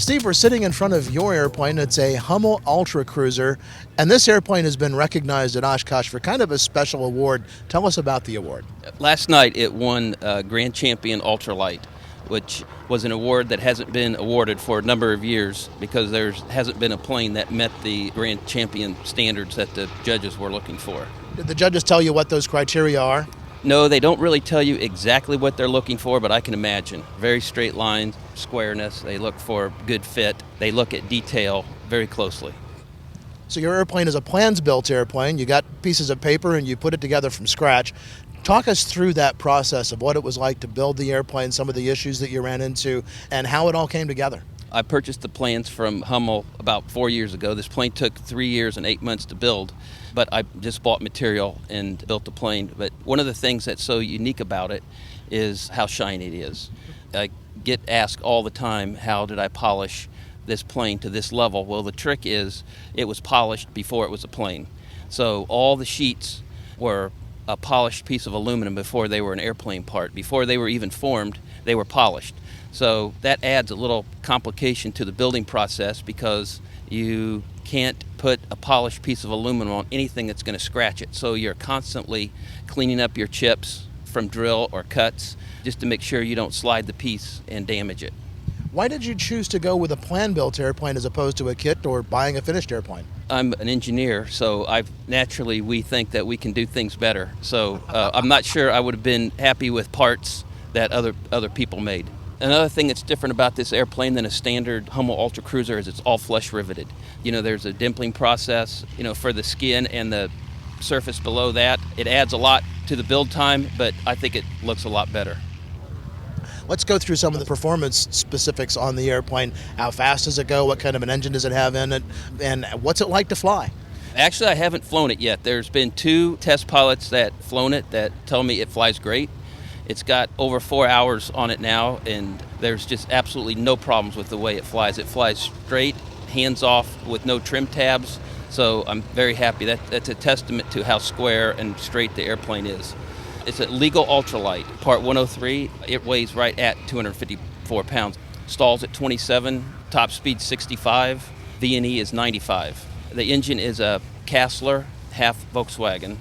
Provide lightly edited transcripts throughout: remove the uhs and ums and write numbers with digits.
Steve, we're sitting in front of your airplane. It's a Hummel UltraCruiser, and this airplane has been recognized at Oshkosh for kind of a special award. Tell us about the award. Last night it won Grand Champion Ultralight, which was an award that hasn't been awarded for a number of years because there hasn't been a plane that met the Grand Champion standards that the judges were looking for. Did the judges tell you what those criteria are? No, they don't really tell you exactly what they're looking for, but I can imagine. Very straight lines, squareness, they look for good fit, they look at detail very closely. So your airplane is a plans-built airplane. You got pieces of paper and you put it together from scratch. Talk us through that process of what it was like to build the airplane, some of the issues that you ran into, and how it all came together. I purchased the plans from Hummel about 4 years ago. This plane took 3 years and 8 months to build, but I just bought material and built the plane. But one of the things that's so unique about it is how shiny it is. I get asked all the time, how did I polish this plane to this level? Well, the trick is it was polished before it was a plane. So all the sheets were a polished piece of aluminum before they were an airplane part. Before they were even formed, they were polished. So that adds a little complication to the building process because you can't put a polished piece of aluminum on anything that's going to scratch it. So you're constantly cleaning up your chips from drill or cuts just to make sure you don't slide the piece and damage it. Why did you choose to go with a plan-built airplane as opposed to a kit or buying a finished airplane? I'm an engineer, so we think that we can do things better. So I'm not sure I would have been happy with parts that other people made. Another thing that's different about this airplane than a standard Hummel UltraCruiser is it's all flush riveted. You know, there's a dimpling process, for the skin and the surface below that. It adds a lot to the build time, but I think it looks a lot better. Let's go through some of the performance specifics on the airplane. How fast does it go? What kind of an engine does it have in it? And what's it like to fly? Actually, I haven't flown it yet. There's been 2 test pilots that flown it that tell me it flies great. It's got over 4 hours on it now, and there's just absolutely no problems with the way it flies. It flies straight, hands off, with no trim tabs, so I'm very happy. That's a testament to how square and straight the airplane is. It's a legal ultralight, Part 103. It weighs right at 254 pounds. Stalls at 27, top speed 65, V&E is 95. The engine is a Kassler half Volkswagen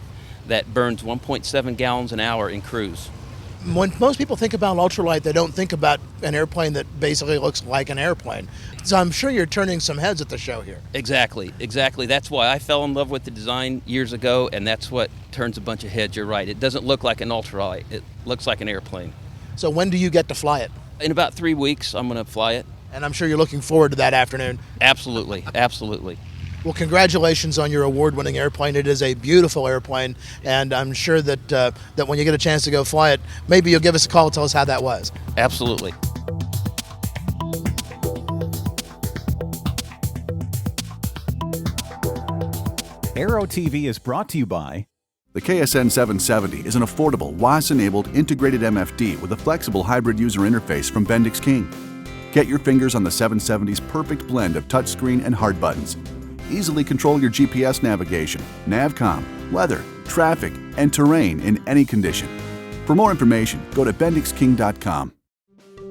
that burns 1.7 gallons an hour in cruise. When most people think about ultralight, they don't think about an airplane that basically looks like an airplane. So I'm sure you're turning some heads at the show here. Exactly. That's why I fell in love with the design years ago, and that's what turns a bunch of heads. You're right. It doesn't look like an ultralight. It looks like an airplane. So when do you get to fly it? In about 3 weeks, I'm going to fly it. And I'm sure you're looking forward to that afternoon. Absolutely. Absolutely. Well, congratulations on your award-winning airplane. It is a beautiful airplane, and I'm sure that when you get a chance to go fly it, maybe you'll give us a call and tell us how that was. Absolutely. Aero-TV is brought to you by... The KSN 770 is an affordable, WAS-enabled integrated MFD with a flexible hybrid user interface from Bendix King. Get your fingers on the 770's perfect blend of touchscreen and hard buttons. Easily control your GPS navigation, Navcom, weather, traffic, and terrain in any condition. For more information, go to bendixking.com.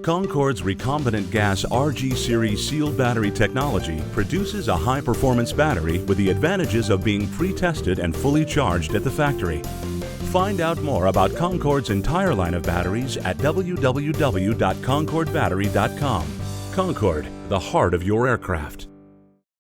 Concorde's recombinant gas RG series sealed battery technology produces a high-performance battery with the advantages of being pre-tested and fully charged at the factory. Find out more about Concorde's entire line of batteries at www.concordebattery.com. Concorde, the heart of your aircraft.